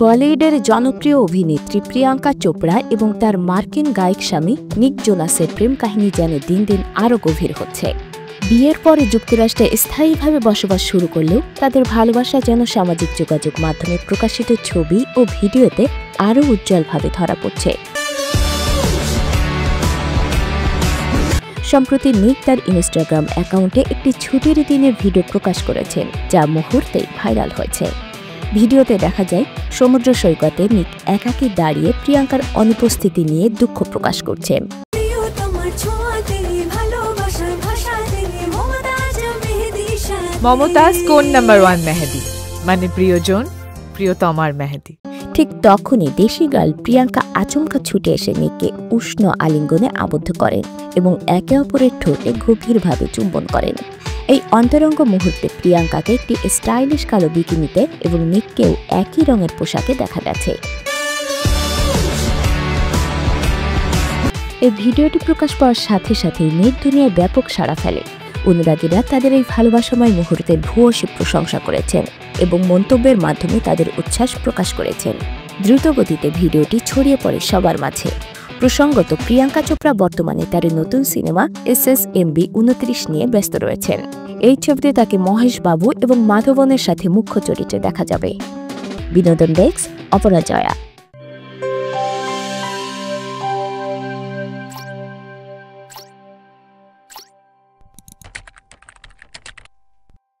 বলিউডের জনপ্রিয় অভিনেত্রী প্রিয়াঙ্কা চোপড়া এবং তার মার্কিন গায়ক স্বামী নিক জোনাসের প্রেম কাহিনী যেন দিন দিন আরও গভীর হচ্ছে। বিয়ের পরে যুক্তরাষ্ট্রে স্থায়ীভাবে বসবাস শুরু করলেও তাদের ভালোবাসা যেন সামাজিক যোগাযোগ মাধ্যমে প্রকাশিত ছবি ও ভিডিওতে আরও উজ্জ্বলভাবে ধরা পড়ছে। সম্প্রতি নিক তার ইনস্টাগ্রাম অ্যাকাউন্টে একটি ছুটির দিনের ভিডিও প্রকাশ করেছেন, যা মুহূর্তেই ভাইরাল হয়েছে। ভিডিওতে দেখা যায় সমুদ্র সৈকতে নিক একাকী দাঁড়িয়ে প্রিয়াঙ্কার অনুপস্থিতি নিয়ে দুঃখ প্রকাশ করছেন। মমতাজ কোন নাম্বার 1 মেহেদি, মানে প্রিয়জন প্রিয়তমার মেহেদি। ঠিক তখনই দেশি গার্ল প্রিয়াঙ্কা আচমকা ছুটে এসে নিককে উষ্ণ আলিঙ্গনে আবদ্ধ করেন এবং একে অপরের ঠোঁটে গভীরভাবে চুম্বন করেন। এই অন্তরঙ্গ মুহূর্তে প্রিয়াঙ্কাকে একটি স্টাইলিশ কালো বিকিনিতে এবং নিককেও একই রঙের পোশাকে দেখা গেছে। এই ভিডিওটি প্রকাশ পাওয়ার সাথে সাথেই নেট দুনিয়ায় ব্যাপক সাড়া ফেলে। অনুরাগীরা তাদের এই ভালোবাসাময় মুহূর্তের ভূয়সী প্রশংসা করেছেন এবং মন্তব্যের মাধ্যমে তাদের উচ্ছ্বাস প্রকাশ করেছেন। দ্রুতগতিতে ভিডিওটি ছড়িয়ে পড়ে সবার মাঝে। প্রসঙ্গত, প্রিয়াঙ্কা চোপড়া বর্তমানে তার নতুন সিনেমা SSMB29 নিয়ে ব্যস্ত রয়েছেন। এই ছবিতে তাকে মহেশ বাবু এবং মাধবনের সাথে মুখ্য চরিত্রে দেখা যাবে। বিনোদন ডেস্ক, অপরাজয়া।